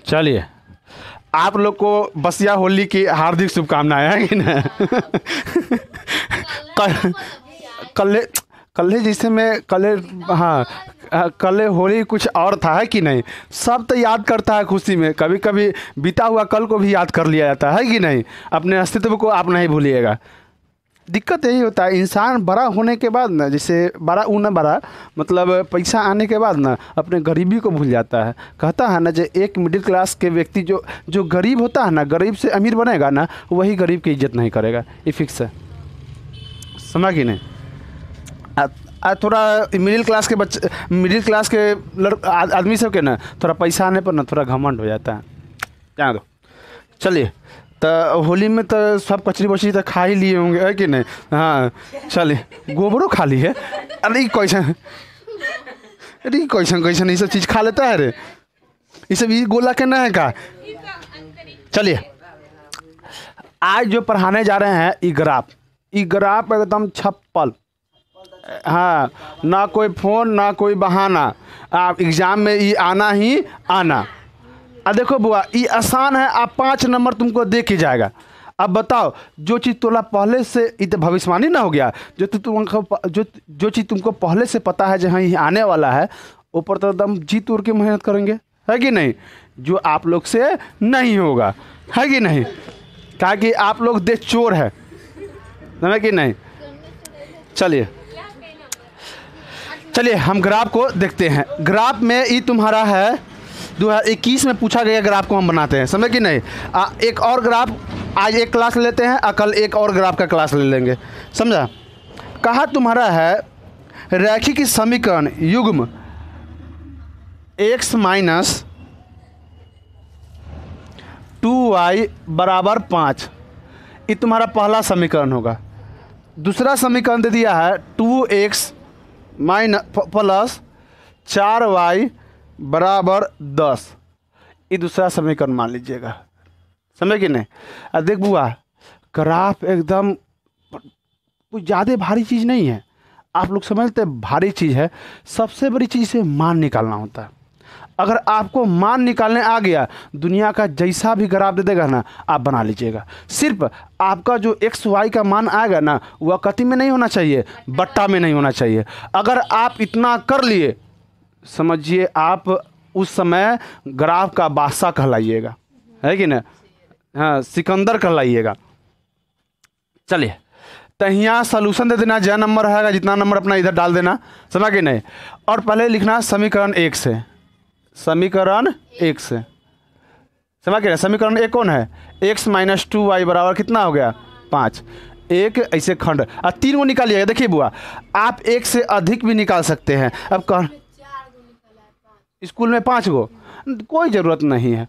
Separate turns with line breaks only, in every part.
चलिए, आप लोग को बसिया होली की हार्दिक शुभकामनाएं हैं कि ना। कल कल कल जैसे मैं कल, हाँ, कल होली कुछ और था है कि नहीं। सब तो याद करता है खुशी में, कभी कभी बीता हुआ कल को भी याद कर लिया जाता है कि नहीं। अपने अस्तित्व को आप नहीं भूलिएगा। दिक्कत यही होता है, इंसान बड़ा होने के बाद ना, जैसे बड़ा ऊना बड़ा मतलब पैसा आने के बाद ना अपने गरीबी को भूल जाता है। कहता है ना, जो एक मिडिल क्लास के व्यक्ति जो गरीब होता है ना, गरीब से अमीर बनेगा ना, वही गरीब की इज्जत नहीं करेगा। ये फिक्स है, समझा कि नहीं। थोड़ा मिडिल क्लास के बच्चे, मिडिल क्लास के आदमी सब के ना थोड़ा पैसा आने पर ना थोड़ा घमंड हो जाता है। क्या दो, चलिए। तो होली में तो सब कचरी बचरी तो खा ही लिए होंगे है कि नहीं। हाँ चलिए, गोबरों खा ली है। अरे कैसन, अरे कैसन कैसन ये सब चीज़ खा लेता है रे, ये सब ये गोला के ना है का। चलिए, आज जो पढ़ाने जा रहे हैं ई ग्राफ एकदम छप्पल। हाँ, ना कोई फ़ोन ना कोई बहाना, आप एग्ज़ाम में ये आना ही आना। देखो बुआ, ये आसान है, आप 5 नंबर तुमको दे के जाएगा। अब बताओ, जो चीज़ तोला पहले से इत भविष्यवाणी ना हो गया, जो चीज़ तुमको पहले से पता है जहाँ ये आने वाला है, ऊपर तो एकदम जी तोड़ के मेहनत करेंगे है कि नहीं। जो आप लोग से नहीं होगा है कि नहीं, कहा कि आप लोग दे चोर है, समझे कि नहीं। चलिए हम ग्राफ को देखते हैं। ग्राफ में ये तुम्हारा है 2021 में पूछा गया ग्राफ को हम बनाते हैं, समझे कि नहीं। एक और ग्राफ आज एक क्लास लेते हैं, कल एक और ग्राफ का क्लास ले लेंगे, समझा। कहा तुम्हारा है रैखिक समीकरण युग्म x माइनस 2y बराबर 5, ये तुम्हारा पहला समीकरण होगा। दूसरा समीकरण दे दिया है 2x प्लस 4y बराबर 10, ये दूसरा समीकरण मान लीजिएगा, समझे कि नहीं। देख बुआ, ग्राफ एकदम कुछ ज़्यादा भारी चीज़ नहीं है, आप लोग समझते भारी चीज़ है। सबसे बड़ी चीज़ से मान निकालना होता है। अगर आपको मान निकालने आ गया, दुनिया का जैसा भी ग्राफ दे देगा ना, आप बना लीजिएगा। सिर्फ आपका जो एक्स वाई का मान आएगा ना, वह कति में नहीं होना चाहिए, बट्टा में नहीं होना चाहिए। अगर आप इतना कर लिए, समझिए आप उस समय ग्राफ का बादशाह कहलाइएगा, है कि ना। हाँ, सिकंदर कहलाइएगा। चलिए, तो यहाँ सोल्यूशन दे देना, जय नंबर रहेगा, जितना नंबर अपना इधर डाल देना, समझा कि नहीं। और पहले लिखना समीकरण 1 से, समीकरण 1 से, समझ के। समीकरण 1 कौन है, x माइनस 2y बराबर कितना हो गया 5। एक ऐसे खंड, 3 को निकालिएगा। देखिए बुआ, आप 1 से अधिक भी निकाल सकते हैं। अब कौन स्कूल में 5 गो, कोई ज़रूरत नहीं है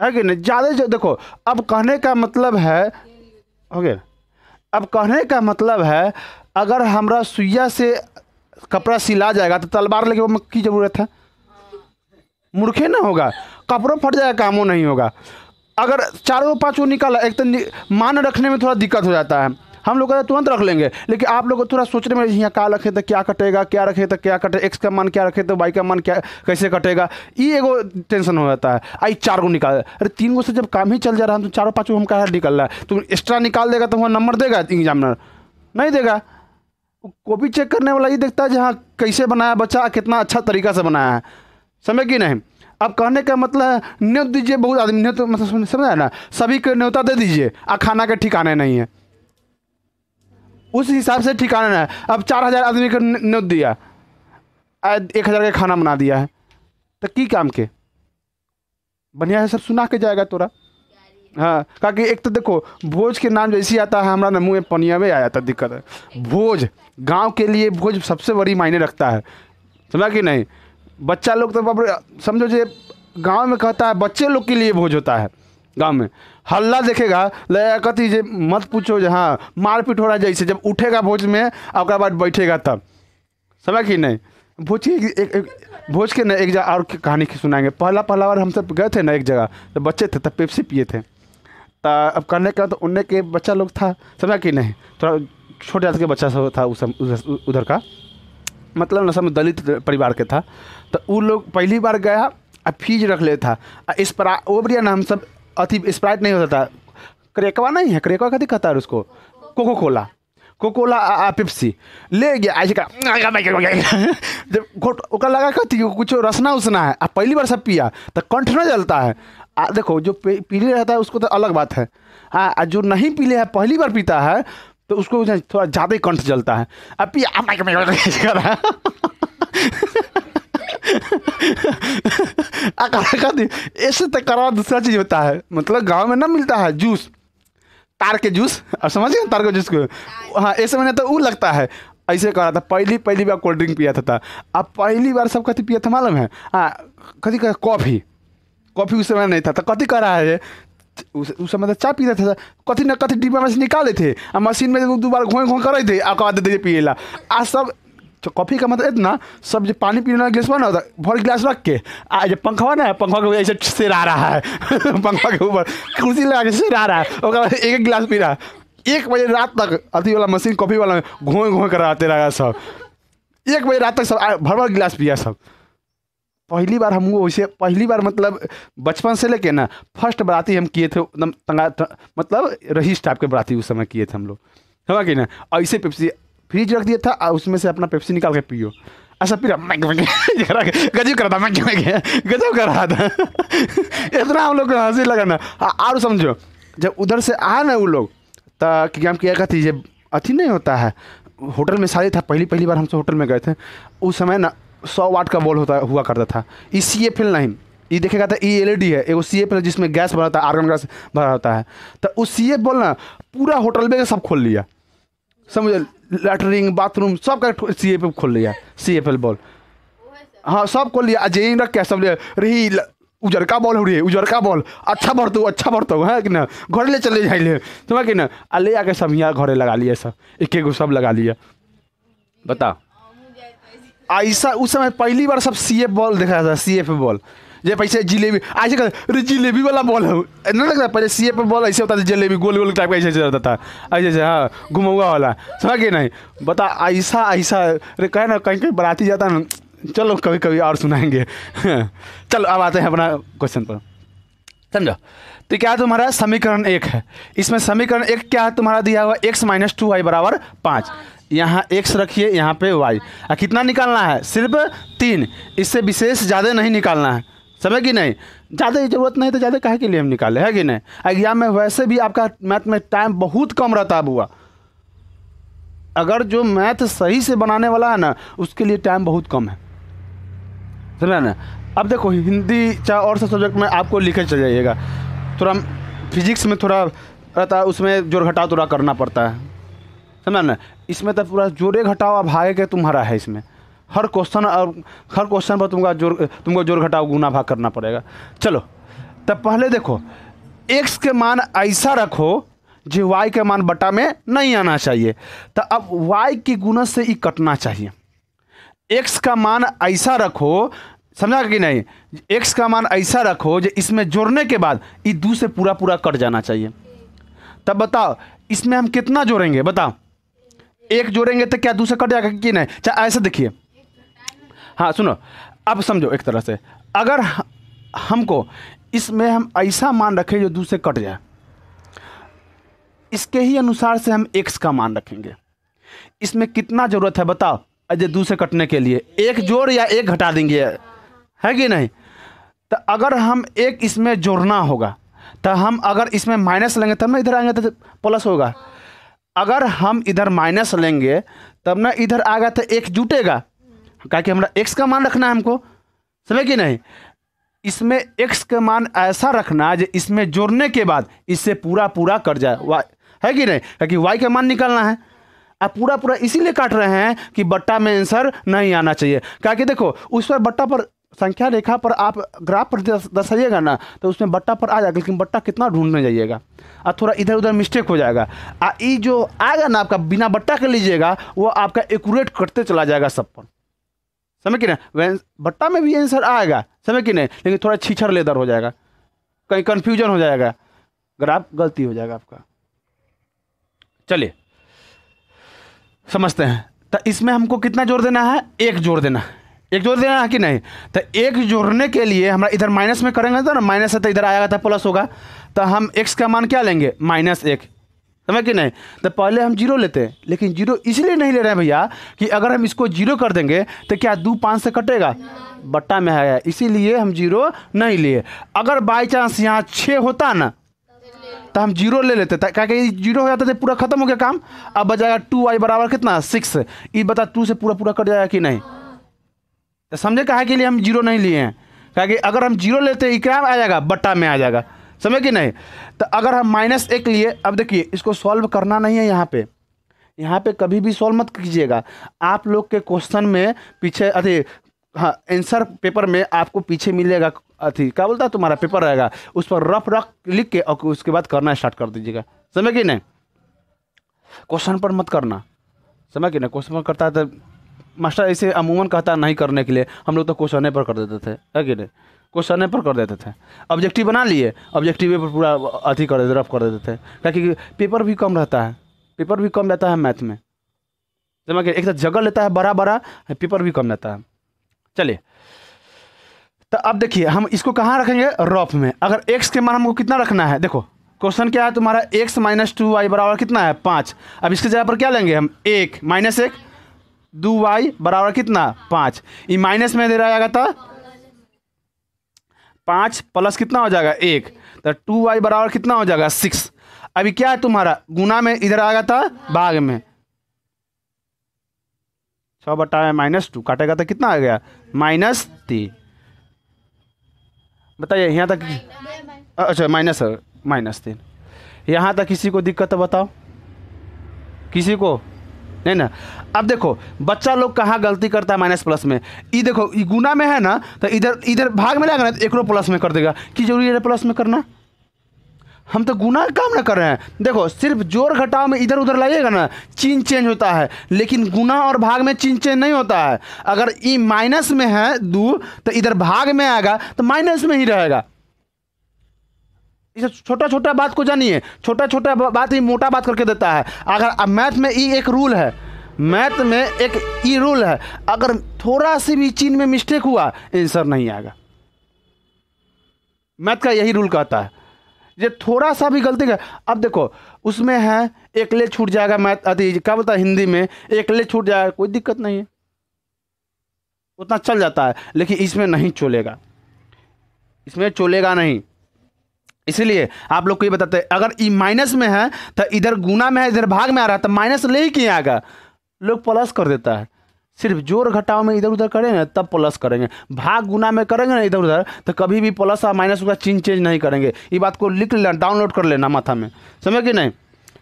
कि नहीं, ज़्यादा देखो। अब कहने का मतलब है, हो गया। अब कहने का मतलब है, अगर हमरा सुइया से कपड़ा सिला जाएगा तो तलवार लेके की ज़रूरत है, मूर्खे ना होगा, कपड़ों फट जाएगा, कामों नहीं होगा। अगर 4 5 को निकाला, एक तो मान रखने में थोड़ा दिक्कत हो जाता है। हम लोग तुरंत रख लेंगे, लेकिन आप लोग को थोड़ा सोचने में, यहाँ क्या रखे तो क्या कटेगा, क्या रखे तो क्या कटे, एक्स का मान क्या रखे तो वाई का मान क्या कैसे कटेगा, ये एगो टेंशन हो जाता है। आई 4 को निकाल, अरे 3 गो से जब काम ही चल जा रहा है तो 4 5 को हम क्या निकल रहा है। तुम एक्स्ट्रा निकाल देगा तो वहाँ नंबर देगा एग्जामिनर, नहीं देगा। कॉपी चेक करने वाला ये देखता है जहाँ कैसे बनाया बच्चा, कितना अच्छा तरीका से बनाया है, समझ कि नहीं। अब कहने का मतलब है, न्योता दीजिए, बहुत आदमी न्योता मतलब समझा ना, सभी को न्योता दे दीजिए, खाना के ठिकाने नहीं है, उस हिसाब से ठिकाना है। अब 4000 आदमी को न्योता दिया, 1000 का खाना बना दिया है, तो की काम के बढ़िया है, सब सुना के जाएगा तोरा। हाँ, क्योंकि एक तो देखो, भोज के नाम जैसे आता है, हमारा ना मुँह में पनिया में आ जाता, दिक्कत है। भोज गांव के लिए भोज सबसे बड़ी मायने रखता है, समझा कि नहीं। बच्चा लोग तो समझो जे गांव में कहता है, बच्चे लोग के लिए भोज होता है। गांव में हल्ला देखेगा, कथी जे मत पूछो, जहाँ मारपीट हो रहा है, जैसे जब उठेगा भोज में और बाद बैठेगा तब, समझा कि नहीं। भोज की भोज के ना एक जगह और कहानी सुनाएंगे। पहला बार हम सब गए थे ना एक जगह, तो बच्चे थे, तब पेप्सी पिए थे। तो अब करने का तो उनने के बच्चा लोग था, समझा कि नहीं, थोड़ा छोटे जात के बच्चा सब था उधर का, मतलब न सब दलित परिवार के था। तो वो लोग पहली बार गया, अब फ्रिज रख लेता वो बढ़िया ना, हम सब अति स्प्राइट नहीं होता था, क्रेकवा नहीं है, क्रेकवा कथी कहता है उसको, कोको कोला, कोकोला पेप्सी ले गया ऐसे का जब घोट ओका लगा कहती कुछ रसना उसना है। आप पहली बार सब पिया तो कंठ न जलता है। देखो जो पीले रहता है उसको तो अलग बात है, हाँ जो नहीं पीले है पहली बार पीता है तो उसको थोड़ा ज़्यादा ही कंठ जलता है। अब पिया ऐसे तो करा दूसरा चीज़ होता है, मतलब गांव में ना मिलता है जूस, तार के जूस, और समझ गए तार के जूस को, हाँ ऐसे मैंने तो वो लगता है ऐसे करा था। पहली बार कोल्ड ड्रिंक पिया था। अब पहली बार सब कथी पिया था मालूम है, हाँ कथी का कॉफ़ी उस समय नहीं था तो कथी करा है उस समय तो चाय पीता था, कथी न कथी डिब्बा में से निकाले थे और मशीन में 2 बार घों करे थे और कहा देते पिएला। आज सब कॉफ़ी का मतलब इतना सब जो पानी पीने वाला गिलास बना होता भर गिलास रख के आज पंखा ना है, पंखा के ऐसे सिर आ रहा है पंखा के ऊपर कुर्सी लगा के सिर आ रहा है, और एक गिलास पी रहा है। 1 बजे रात तक अथी वाला मशीन कॉफ़ी वाला घों कराते रहा सब, 1 बजे रात तक सब भर गिलास पिया सब। पहली बार हम वैसे पहली बार मतलब बचपन से लेके ना फर्स्ट बराती हम किए थे एकदम मतलब रहीस टाइप के बराती उस समय किए थे हम लोग, समझ कि ना। ऐसे पेप्सी फ्रिज रख दिया था और उसमें से अपना पेप्सी निकाल के पियो, ऐसा पी रहा गजब कर रहा था, गजब कर रहा था इतना हम लोग को हंसी लगा ना। और समझो जब उधर से आए ना वो लोग तो क्या किया करती जब अथी नहीं होता है होटल में शादी था, पहली बार हम सब होटल में गए थे उस समय ना 100 वाट का बॉल हुआ करता था। ई CFL नहीं, ये देखेगा था ई LED है, एगो CFL जिसमें गैस भरा होता है, आर्गन गैस भरा होता है। तो उस CF बॉल ना पूरा होटल में सब खोल लिया, समझ लैटरिन बाथरूम सब का CFL खोल लिया, CFL बॉल, हाँ सब खोल लिया। जेई रख के सब रही उजरका बॉल हो रही है, उजरका बॉल अच्छा बढ़ता है कि ना, घर ले चले जाइए तुम्हें कि ना, ले आके सब यहाँ घरे लगा लिया, सब एक सब लगा लिया। बताओ ऐसा उस समय पहली बार सब CF बॉल देखा था, CF बॉल जे पैसे जिलेबी ऐसे कर, अरे जिलेबी वाला बॉल है नहीं लगता, पहले CF बॉल ऐसे होता था, जलेबी गोल टाइप का ऐसे रहता था ऐसे, हाँ घुमौआ वाला, समझ के नहीं। बता ऐसा अरे कहे ना कहीं बराती जाता ना, चलो कभी और सुनाएंगे चलो अब आते हैं अपना क्वेश्चन पर, समझो। तो क्या तुम्हारा समीकरण 1 है, इसमें समीकरण 1 क्या है तुम्हारा दिया हुआ x - 2y = 5, यहाँ x रखिए यहाँ पे y, और कितना निकालना है सिर्फ 3, इससे विशेष ज़्यादा नहीं निकालना है, समझ कि नहीं। ज़्यादा ज़रूरत नहीं तो ज़्यादा काहे के लिए हम निकाले, है कि नहीं। एग्जाम में वैसे भी आपका मैथ में टाइम बहुत कम रहता है बुआ, अगर जो मैथ सही से बनाने वाला है ना उसके लिए टाइम बहुत कम है, समझा ना। अब देखो हिंदी चाहे और सब सब्जेक्ट में आपको लिखे चल जाइएगा, थोड़ा फिजिक्स में थोड़ा रहता है उसमें जोड़ घटाव थोड़ा करना पड़ता है, समझा ना। इसमें तो पूरा जोड़े घटाव अब भागे के तुम्हारा है, इसमें हर क्वेश्चन पर तुमको जोड़ घटाव गुना भाग करना पड़ेगा। चलो तब पहले देखो x के मान ऐसा रखो जो y के मान बटा में नहीं आना चाहिए, तो अब y की गुणा से ही कटना चाहिए। x का मान ऐसा रखो, समझा कि नहीं, x का मान ऐसा रखो जो इसमें जोड़ने के बाद ये 2 से पूरा कट जाना चाहिए। तब बताओ इसमें हम कितना जोड़ेंगे, बताओ 1 जोड़ेंगे तो क्या 2 से कट जाएगा कि नहीं। चाहे ऐसे देखिए, हाँ सुनो अब समझो एक तरह से, अगर हमको इसमें हम ऐसा मान रखें जो 2 से कट जाए, इसके ही अनुसार से हम x का मान रखेंगे। इसमें कितना जरूरत है बताओ अजय 2 से कटने के लिए, 1 जोड़ या 1 घटा देंगे, है कि नहीं। तो अगर हम 1 इसमें जोड़ना होगा तो हम अगर इसमें माइनस लेंगे तब ना इधर आएंगे तो प्लस होगा, अगर हम इधर माइनस लेंगे तब ना इधर आएगा तो 1 जुटेगा, क्या कि हमारा x का मान रखना है हमको, समझे कि नहीं। इसमें x का मान ऐसा रखना जो इसमें जोड़ने के बाद इससे पूरा कट जाए, है कि नहीं, क्योंकि y का मान निकालना है। आप पूरा इसीलिए काट रहे हैं कि बट्टा में आंसर नहीं आना चाहिए, क्या कि देखो उस पर बट्टा पर संख्या रेखा पर आप ग्राफ पर दर्शाइएगा ना तो उसमें बट्टा पर आ जाएगा, लेकिन बट्टा कितना ढूंढने जाइएगा और थोड़ा इधर उधर मिस्टेक हो जाएगा। ये जो आएगा ना आपका बिना बट्टा के लीजिएगा वो आपका एक्यूरेट कटते चला जाएगा सब पर, समझ कि नहीं। बट्टा में भी आंसर आएगा, समझ कि नहीं, लेकिन थोड़ा छीछर लेदर हो जाएगा, कहीं कन्फ्यूजन हो जाएगा, ग्राफ गलती हो जाएगा आपका। चलिए समझते हैं, तो इसमें हमको कितना जोड़ देना है, 1 जोड़ देना है, एक जोड़ देना है कि नहीं। तो एक जोड़ने के लिए हमारा इधर माइनस में करेंगे तो ना, माइनस है तो इधर आएगा तो प्लस होगा, तो हम x का मान क्या लेंगे, -1, समझ कि नहीं। तो पहले हम जीरो लेते हैं, लेकिन जीरो इसलिए नहीं ले रहे हैं भैया कि अगर हम इसको जीरो कर देंगे तो क्या 2 5 से कटेगा, बट्टा में है, इसीलिए हम जीरो नहीं लिए। अगर बाई चांस यहाँ 6 होता ना तो हम जीरो ले लेते, क्या जीरो हो जाता तो पूरा खत्म हो गया काम। अब बचाएगा 2y बराबर कितना, 6। ये बता 2 से पूरा पूरा कट जाएगा कि नहीं। तो समझे कहा के लिए हम जीरो नहीं लिए हैं, क्या कि अगर हम जीरो लेते क्या आ जाएगा, बट्टा में आ जाएगा, समझे कि नहीं। तो अगर हम -1 लिए, अब देखिए इसको सॉल्व करना नहीं है यहाँ पे कभी भी सॉल्व मत कीजिएगा। आप लोग के क्वेश्चन में पीछे अरे हाँ आंसर पेपर में आपको पीछे मिलेगा, अथी क्या बोलता है तुम्हारा पेपर रहेगा, उस पर रफ लिख के और उसके बाद करना स्टार्ट कर दीजिएगा, समझ कि नहीं। क्वेश्चन पर मत करना, समझ कि नहीं। क्वेश्चन पर करता है तो मास्टर ऐसे अमूमन कहता है नहीं करने के लिए, हम लोग तो क्वेश्चन पर कर देते थे, है कि नहीं, क्वेश्चन पर कर देते थे। ऑब्जेक्टिव बना लिए, ऑब्जेक्टिव पर पूरा अथी कर देते, रफ कर देते थे, क्योंकि पेपर भी कम रहता है, पेपर भी कम रहता है मैथ में, समझ के। एक तो जगह लेता है बड़ा बड़ा, पेपर भी कम रहता है। चलिए तो अब देखिए हम इसको कहाँ रखेंगे, रफ में। अगर x के मान हमको कितना रखना है, देखो क्वेश्चन क्या है तुम्हारा, x - 2y बराबर कितना है, 5। अब इसके जगह पर क्या लेंगे हम, 1 -1 2y बराबर कितना, 5। ये माइनस में दे रहा जाएगा था 5 प्लस कितना हो जाएगा 1, तो 2y बराबर कितना हो जाएगा 6। अभी क्या है तुम्हारा, गुना में इधर आएगा था भाग में, 6 बटा -2 काटेगा तो कितना आ गया, -3। बताइए यहाँ तक, अच्छा -3। यहाँ तक किसी को दिक्कत है बताओ, किसी को नहीं ना। अब देखो बच्चा लोग कहाँ गलती करता है माइनस प्लस में, ये देखो ये गुना में है ना, तो इधर इधर भाग में लगना तो एक प्लस में कर देगा, कि जरूरी है प्लस में करना, हम तो गुना का काम ना कर रहे हैं। देखो सिर्फ जोड़ घटाव में इधर उधर लाइएगा ना चिन्ह चेंज होता है, लेकिन गुना और भाग में चिन्ह चेंज नहीं होता है। अगर ई माइनस में है 2 तो इधर भाग में आएगा तो माइनस में ही रहेगा। इसे छोटा छोटा बात को जानिए, छोटा छोटा बात ही मोटा बात करके देता है। अगर मैथ में ई एक रूल है, मैथ में एक ई रूल है, अगर थोड़ा सी भी चिन्ह में मिस्टेक हुआ आंसर नहीं आएगा। मैथ का यही रूल कहता है, ये थोड़ा सा भी गलती का, अब देखो उसमें है एक ले छूट जाएगा, मैथ अति क्या बोलता है हिंदी में, एक ले छूट जाएगा, कोई दिक्कत नहीं है, उतना चल जाता है, लेकिन इसमें नहीं चलेगा, इसमें चलेगा नहीं। इसलिए आप लोग को ये बताते हैं, अगर ई माइनस में है तो इधर गुना में है, इधर भाग में आ रहा है, तो माइनस ले ही किया आएगा, लोग प्लस कर देता है। सिर्फ जोड़ घटाव में इधर उधर करेंगे तब प्लस करेंगे, भाग गुना में करेंगे ना इधर उधर तो कभी भी प्लस और माइनस का चिन्ह चेंज नहीं करेंगे। ये बात को लिख लेना, डाउनलोड कर लेना माथा में, समझ कि नहीं।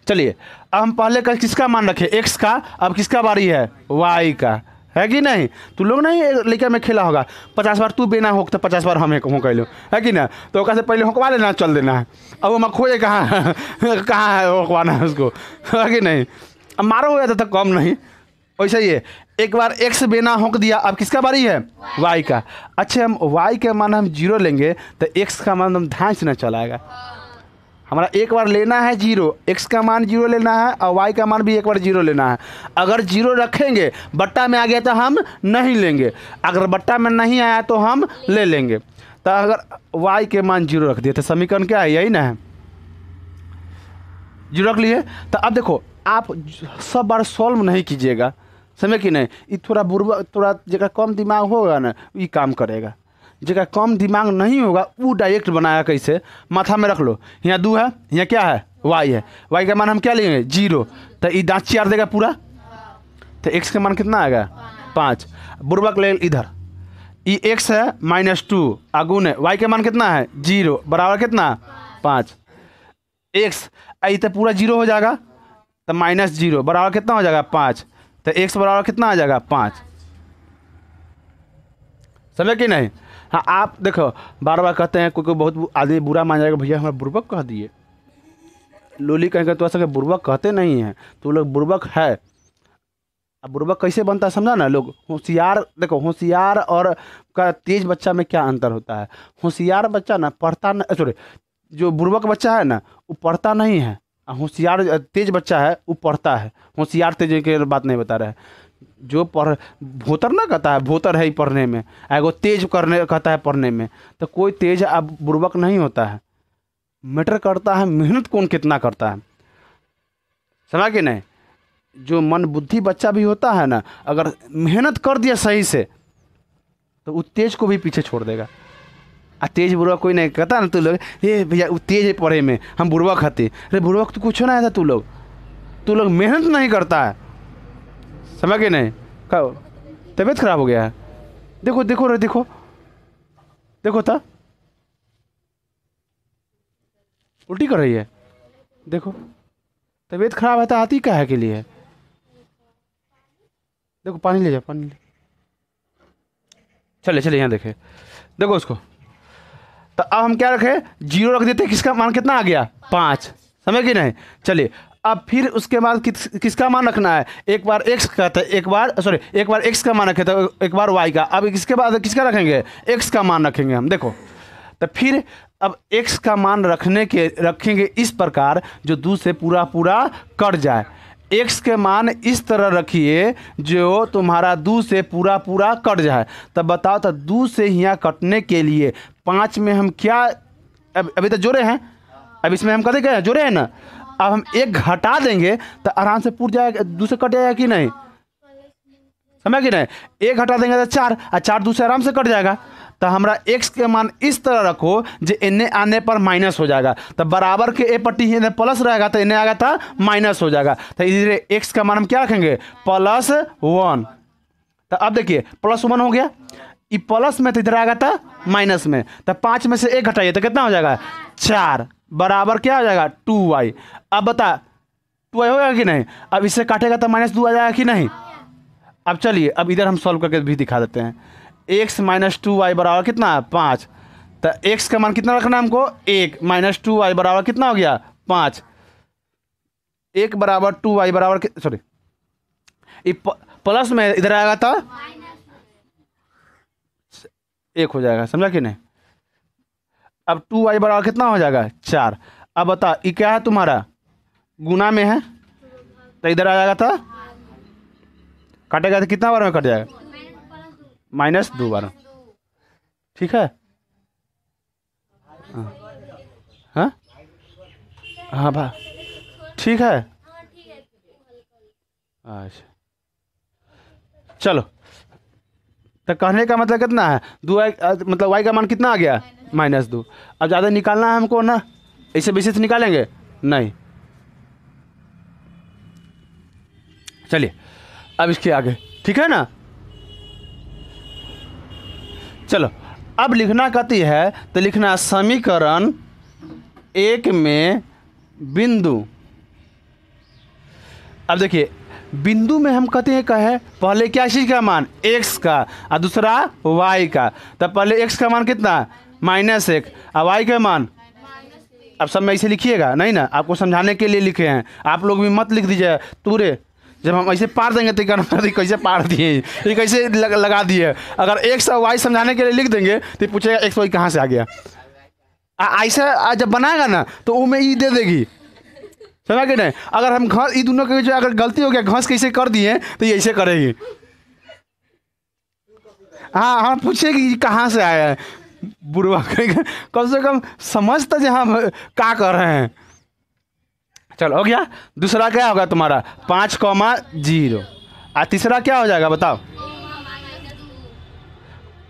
चलिए अब हम पहले कल किसका मान रखे, x का, अब किसका बारी है, y का, है कि नहीं। तू लोग नहीं लेकर में खेला होगा, 50 बार तू बेना हो तो 50 बार हम हों लो, है कि ना। तो कैसे पहले होकवा लेना, चल देना है। अब वो मैं खोए कहाँ कहाँ है होकवाना है उसको, है कि नहीं। अब मारो हो जाता था कम नहीं, वैसे ही है। एक बार x बेना होक दिया, अब किसका बारी है, y का। अच्छा हम y के मान हम 0 लेंगे तो x का मान हम ध्यान से न चलाएगा। हमारा एक बार लेना है 0, x का मान 0 लेना है और y का मान भी एक बार 0 लेना है। अगर 0 रखेंगे बट्टा में आ गया तो हम नहीं लेंगे, अगर बट्टा में नहीं आया तो हम ले लेंगे। तो अगर y के मान 0 रख दिए तो समीकरण क्या है, यही ना है, 0 रख लिए। तो अब देखो आप सब बार सॉल्व नहीं कीजिएगा, समझ कि नहीं। ये थोड़ा बुर्बक, थोड़ा जगह कम दिमाग होगा ना ये काम करेगा, जगह कम दिमाग नहीं होगा वो डायरेक्ट बनाया कैसे, माथा में रख लो। यहाँ 2 है, यहाँ क्या है, y है, y का मान हम क्या लेंगे 0, तो ये दाँत चार देगा पूरा, तो x का मान कितना आएगा 5। बुर्बक ले इधर, ये x है -2 आगुन है, y का मान कितना है 0 बराबर कितना 5, x आई तो पूरा 0 हो जाएगा, तो -0 बराबर कितना हो जाएगा 5, तो x बराबर कितना आ जाएगा 5, समझे कि नहीं। हाँ आप देखो बार बार कहते हैं, कोई बहुत आदमी बुरा मान जाएगा, भैया हमारा बुर्बक कह दिए, लोली कहेंगे तो ऐसा बुर्बक कहते नहीं हैं, तो लोग बुर्बक है। अब बुर्बक कैसे बनता है समझा ना लोग, होशियार देखो, होशियार और का तेज बच्चा में क्या अंतर होता है। होशियार बच्चा ना पढ़ता न, सॉरी जो बुर्बक बच्चा है ना वो पढ़ता नहीं है, होशियार तेज बच्चा है वो पढ़ता है। होशियार तेज की बात नहीं बता रहे हैं, जो पढ़ भोतर ना कहता है, भोतर है ही पढ़ने में, एगो तेज करने कहता है पढ़ने में, तो कोई तेज अब बुर्बक नहीं होता है। मैटर करता है मेहनत कौन कितना करता है, समझ के नहीं। जो मन बुद्धि बच्चा भी होता है ना, अगर मेहनत कर दिया सही से तो वो तेज को भी पीछे छोड़ देगा। तेज बुर्बक कोई नहीं कहता ना, तू लोग ये भैया वो तेज है पढ़े में, हम बुर्बक हते, अरे बुर्बक तो कुछ ना है था, तू लोग मेहनत नहीं करता है, समझ के नहीं। तबीयत खराब हो गया है, देखो देखो रे देखो देखो था उल्टी कर रही है, देखो तबीयत खराब है तो आती क्या है के लिए। देखो पानी ले जाओ, पानी ले, चले चले यहाँ देखे, देखो उसको। तो अब हम क्या रखे, 0 रख देते, किसका मान कितना आ गया 5, समझ कि नहीं। चलिए अब फिर उसके बाद किसका मान रखना है, एक बार x का था, एक बार x का मान रखे तो एक बार y का। अब इसके बाद किसका रखेंगे, x का मान रखेंगे हम। देखो तो फिर अब x का मान रखेंगे इस प्रकार जो 2 से पूरा पूरा कट जाए। x के मान इस तरह रखिए जो तुम्हारा 2 से पूरा पूरा कट जाए। तब बताओ, तो 2 से यहाँ कटने के लिए 5 में हम क्या, अभी तो जोड़े हैं, अब इसमें हम कदे गए जोड़े हैं ना, अब हम 1 घटा देंगे तो आराम से पूर जाएगा, 2 से कट जाएगा कि नहीं, समझ कि नहीं। 1 घटा देंगे तो 4, और 4 2 से आराम से कट जाएगा। तो हमारा x के मान इस तरह रखो जो इन्ने आने पर माइनस हो जाएगा, तो बराबर के ए पट्टी इन्हें प्लस रहेगा तो इन्हें आएगा था माइनस हो जाएगा। तो इधर x का मान हम क्या रखेंगे, +1। तो अब देखिए +1 हो गया, ये प्लस में तो इधर आएगा था माइनस में, तो 5 में से 1 घटाइए तो कितना हो जाएगा 4, बराबर क्या हो जाएगा 2y। अब बता 2y होगा कि नहीं, अब इससे काटेगा तो -2 आ जाएगा कि नहीं। अब चलिए अब इधर हम सॉल्व करके भी दिखा देते हैं। x - 2y बराबर कितना 5, तो x का मान कितना रखना है हमको 1, -2y बराबर कितना हो गया 5। 1 बराबर 2y बराबर सॉरी प्लस में इधर आएगा था 1 हो जाएगा, समझा कि नहीं। अब 2y बराबर कितना हो जाएगा 4। अब बता ये क्या है तुम्हारा, गुना में है तो इधर आ जाएगा था, काटेगा तो कितना बार में कट जाएगा -2 बार, ठीक है। हाँ हाँ भा ठीक है, अच्छा चलो। तो कहने का मतलब कितना है 2y, मतलब y का मान कितना आ गया -2। अब ज़्यादा निकालना है हमको ना, ऐसे बेसिस निकालेंगे नहीं। चलिए अब इसके आगे, ठीक है ना। चलो अब लिखना कहती है तो लिखना समीकरण 1 में बिंदु। अब देखिए बिंदु में हम कहते हैं कहे पहले क्या चीज़ का मान x का और दूसरा y का। तो पहले x का मान कितना -1 और y का मान, अब सब में ऐसे लिखिएगा नहीं ना, आपको समझाने के लिए लिखे हैं, आप लोग भी मत लिख दीजिए तूरे। जब हम ऐसे पार देंगे तो कैसे पार दिए, ये कैसे लगा दिए। अगर x और y समझाने के लिए लिख देंगे तो पूछेगा x y कहाँ से आ गया। ऐसा जब बनाएगा ना तो वो में ई दे देगी, समझा कि नहीं। अगर हम घास ये दोनों के जो अगर गलती हो गया घास कैसे कर दिए तो ये ऐसे करेगी। हाँ हाँ पूछेगी कहाँ से आया है, बुढ़वा कम से कम समझता जो हम क्या कर रहे हैं। चलो हो गया। दूसरा क्या होगा तुम्हारा 5,0 और तीसरा क्या हो जाएगा बताओ,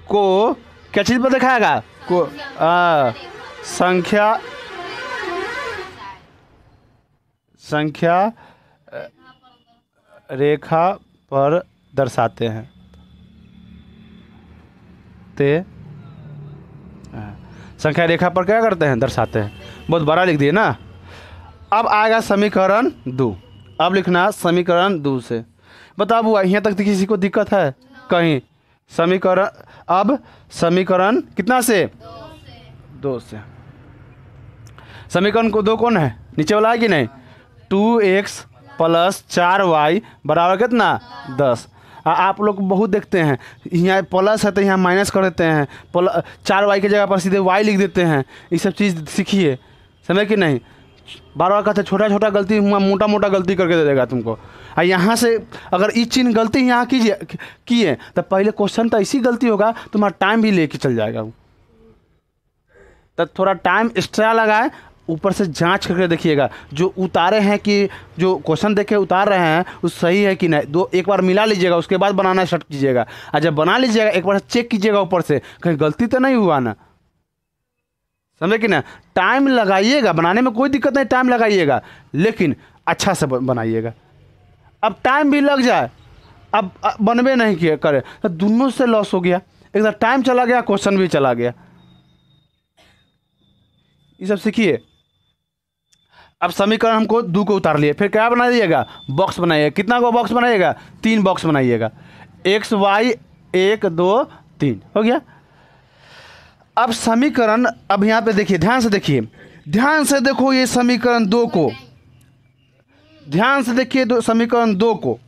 को क्या चीज़ पर दिखाएगा, को संख्या रेखा पर दर्शाते हैं ते संख्या रेखा पर क्या करते हैं दर्शाते हैं। बहुत बड़ा लिख दिए ना। अब आएगा समीकरण 2। अब लिखना समीकरण 2 से। बताओ बुआ यहाँ तक किसी को दिक्कत है कहीं। समीकरण अब समीकरण कितना से 2 से। समीकरण को 2 कौन है नीचे वाला है कि नहीं। 2x + 4y बराबर कितना 10। आप लोग बहुत देखते हैं यहाँ प्लस है तो यहाँ माइनस कर देते हैं, 4y की जगह पर सीधे y लिख देते हैं। ये सब चीज़ सीखिए, समझे कि नहीं। बार बार कहते छोटा छोटा गलती मोटा मोटा गलती करके दे देगा तुमको। और यहाँ से अगर इस चिन्ह गलती यहाँ कीजिए किए तो पहले क्वेश्चन तो ऐसी गलती होगा, तुम्हारा टाइम भी लेके चल जाएगा वो। तो थोड़ा टाइम एक्स्ट्रा लगाए, ऊपर से जांच करके देखिएगा जो उतारे हैं कि जो क्वेश्चन देखे उतार रहे हैं वो सही है कि नहीं। दो एक बार मिला लीजिएगा, उसके बाद बनाना स्टार्ट कीजिएगा। और जब बना लीजिएगा एक बार चेक कीजिएगा ऊपर से कहीं गलती तो नहीं हुआ ना, समझे कि ना। टाइम लगाइएगा, बनाने में कोई दिक्कत नहीं, टाइम लगाइएगा लेकिन अच्छा से बनाइएगा। अब टाइम भी लग जाए, अब बनवे नहीं किया करे तो दोनों से लॉस हो गया, एक बार टाइम चला गया, क्वेश्चन भी चला गया। ये सब सीखिए। अब समीकरण हमको 2 को उतार लिए, फिर क्या बना दीजिएगा, बॉक्स बनाइएगा। कितना को बॉक्स बनाइएगा, 3 बॉक्स बनाइएगा, एक्स वाई 1 2 3 हो गया। अब समीकरण, अब यहाँ पे देखिए, ध्यान से देखिए, ध्यान से देखो ये समीकरण 2 को, ध्यान से देखिए समीकरण 2 को।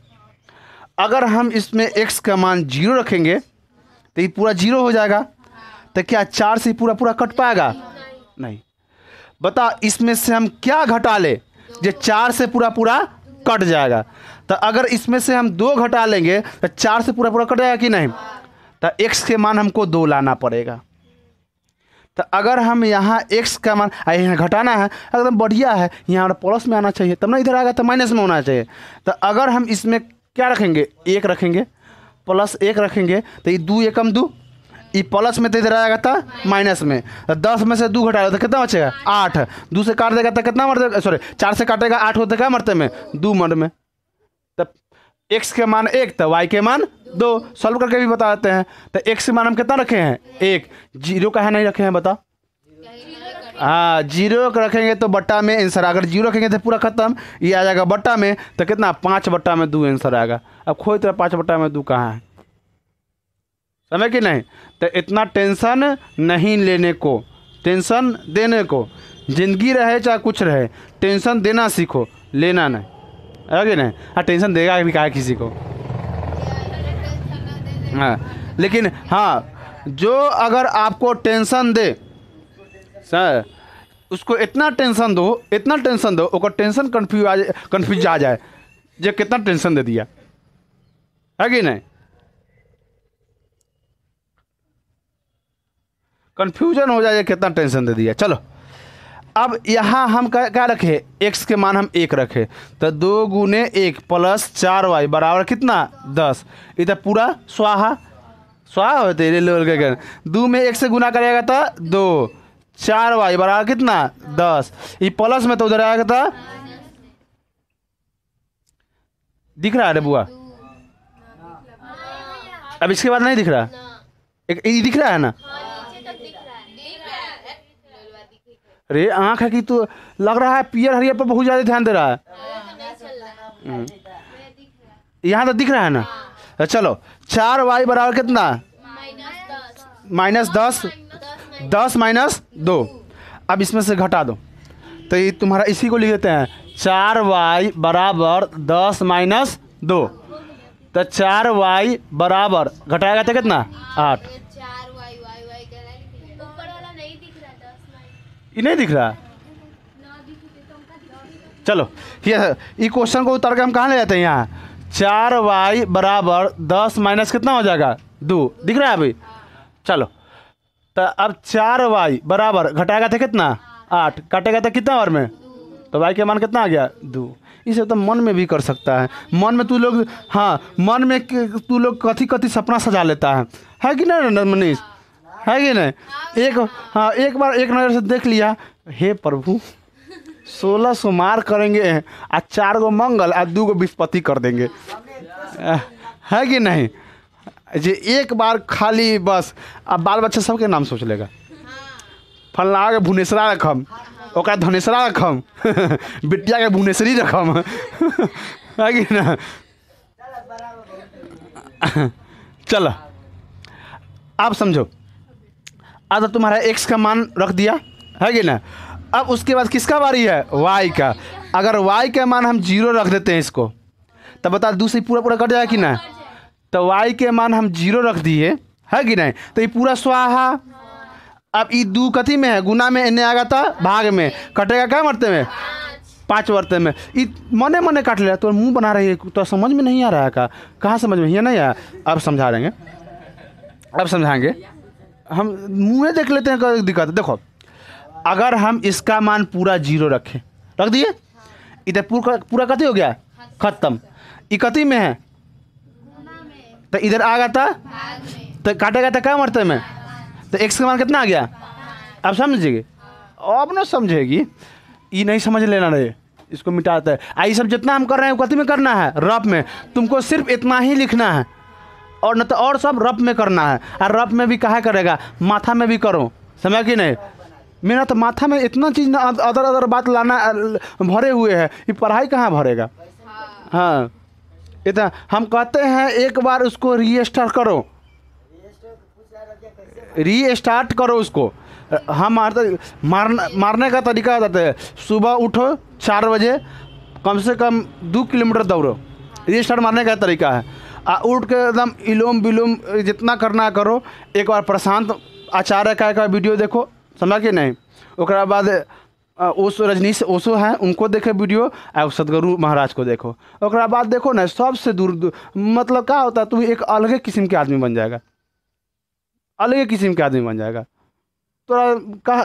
अगर हम इसमें x का मान 0 रखेंगे तो ये पूरा 0 हो जाएगा। तो क्या 4 से पूरा पूरा कट पाएगा, नहीं। बता इसमें से हम क्या घटा ले जो 4 से पूरा पूरा कट जाएगा। तो अगर इसमें से हम 2 घटा लेंगे तो 4 से पूरा पूरा कट जाएगा कि नहीं। तो x के मान हमको 2 लाना पड़ेगा। तो अगर हम यहाँ x का मान यहाँ घटाना है, एकदम बढ़िया है, यहाँ प्लस में आना चाहिए, तब ना इधर आएगा तो माइनस में होना चाहिए। तो अगर हम इसमें क्या रखेंगे, 1 रखेंगे, प्लस 1 रखेंगे तो ये 2 एकम 2, ये प्लस में तो इधर आएगा था माइनस में। तो 10 में से 2 घटाएगा तो कितना बचेगा, 8। 2 से काट देगा तो कितना मरते, सॉरी 4 से काटेगा 8 होते क्या मरते में, 2 मर में। तब x के मान 1 तो y के मान 2, सॉल्व करके भी बता देते हैं। तो x के मान हम कितना रखे हैं, 1। 0 का है नहीं रखे हैं, बता। हाँ 0 रखेंगे तो बट्टा में आंसर, अगर 0 रखेंगे तो पूरा खत्म, ये आ जाएगा बट्टा में। तो कितना, 5/2 आंसर आएगा। अब खोई तरह 5/2 कहाँ है, समझ कि नहीं। तो इतना टेंशन नहीं लेने को, टेंशन देने को। जिंदगी रहे चाहे कुछ रहे, टेंशन देना सीखो, लेना नहीं, है कि नहीं। हाँ टेंशन देगा भी क्या किसी को, हाँ। लेकिन हाँ जो अगर आपको टेंशन दे सर, उसको इतना टेंशन दो, इतना टेंशन दो, ओकर टेंशन कन्फ्यूज आ जाए जो कितना टेंशन दे दिया, है कि नहीं। कन्फ्यूजन हो जाए कितना टेंशन दे दिया। चलो अब यहाँ हम क्या रखे, x के मान हम 1 रखे, तो 2 गुने 1 प्लस 4y बराबर कितना, 10। इधर पूरा स्वाहा स्वाहा होते लेवल के, 2 में 1 से गुना करेगा तो 2, 4y बराबर कितना, 10। ये प्लस में तो उधर आएगा था, दिख रहा है रे बुआ, अब इसके बाद नहीं दिख रहा, एक ये दिख रहा है ना। अरे आँख है कि तो लग रहा है पियर हरियर पर बहुत ज़्यादा ध्यान दे रहा है। यहाँ तो दिख रहा है ना। तो चलो 4y बराबर कितना, -10, 10 - 2। अब इसमें से घटा दो तो ये तुम्हारा, इसी को लिख देते हैं 4y बराबर 10 - 2। तो 4y बराबर घटाएगा तो कितना, 8। ये नहीं दिख रहा। चलो ये क्वेश्चन को उतार के हम कहाँ ले जाते हैं, यहाँ 4y बराबर 10 माइनस कितना हो जाएगा, 2, दिख रहा है अभी। चलो तो अब 4y बराबर घटाएगा था कितना, 8, काटेगा था कितना बार में, तो y के मान कितना आ गया, 2। इसे तो मन में भी कर सकता है, मन में तू लोग, हाँ मन में तू लोग कथी कथी सपना सजा लेता है कि नहीं मनीष, है कि नहीं। हाँ एक बार एक नज़र से देख लिया, हे प्रभु 16 सोमवार करेंगे आ 4 गो मंगल आ 2 गो बृहस्पति कर देंगे, है कि नहीं। जे एक बार खाली बस, अब बाल बच्चा सबके नाम सोच लेगा, फलना के भुवनेश्वरा रखम, ओका धनेश्वरा रखम, बिटिया के भुवनेश्वरी रखम, है कि ना। चलो आप समझो, अब तुम्हारा x का मान रख दिया, है कि ना। अब उसके बाद किसका बारी है, y का। अगर y का मान हम 0 रख देते हैं इसको, तब बता 2 से पूरा पूरा कट जाएगा कि ना। तो y के मान हम 0 रख दिए, है कि नहीं, तो ये पूरा स्वाहा। अब ई दू कथी में है, गुना में, इन्हें आगा था भाग में, कटेगा क्या मरते में, 5 वर्ते में। ई मने मने काट लिया, तो मुंह बना रही है, तो समझ में नहीं आ रहा है का, कहाँ समझ में, ये नहीं आया। अब समझा देंगे, अब समझाएंगे हम, मुँह देख लेते हैं क्या दिक्कत है। देखो अगर हम इसका मान पूरा 0 रखें, रख दिए, इधर पूरा कथी हो गया, खत्म। ई कथी में है, तो इधर आ गया था, तो काटेगा था क्या मरते में, तो x का मान कितना आ गया। अब समझेगी, अब ना समझेगी, ये नहीं समझ लेना रहे, इसको मिटाता है। आई सब जितना हम कर रहे हैं कथी में करना है, रफ में। तुमको सिर्फ इतना ही लिखना है, और न तो और सब रफ में करना है। और रफ में भी कहा करेगा, माथा में भी करो, समझ कि नहीं। मेरा तो माथा में इतना चीज़ अदर अदर बात लाना भरे हुए है, ये पढ़ाई कहाँ भरेगा। हाँ इतना हम कहते हैं, एक बार उसको रीस्टार्ट करो, रीस्टार्ट करो उसको। हम मारने का तरीका बताते हैं, सुबह उठो 4 बजे, कम से कम 2 किलोमीटर दौड़ो, रीस्टार्ट मारने का तरीका है। उठ के एकदम इलोम विलोम जितना करना करो। एक बार प्रशांत आचार्य का वीडियो देखो, समझा कि नहीं। उसके बाद ओशो, रजनीश ओशो हैं, उनको देखे वीडियो, और सदगुरु महाराज को देखो। उसके बाद देखो ना, सबसे दूर मतलब क्या होता है, तू एक अलग किस्म के आदमी बन जाएगा, अलग किस्म के आदमी बन जाएगा। तोरा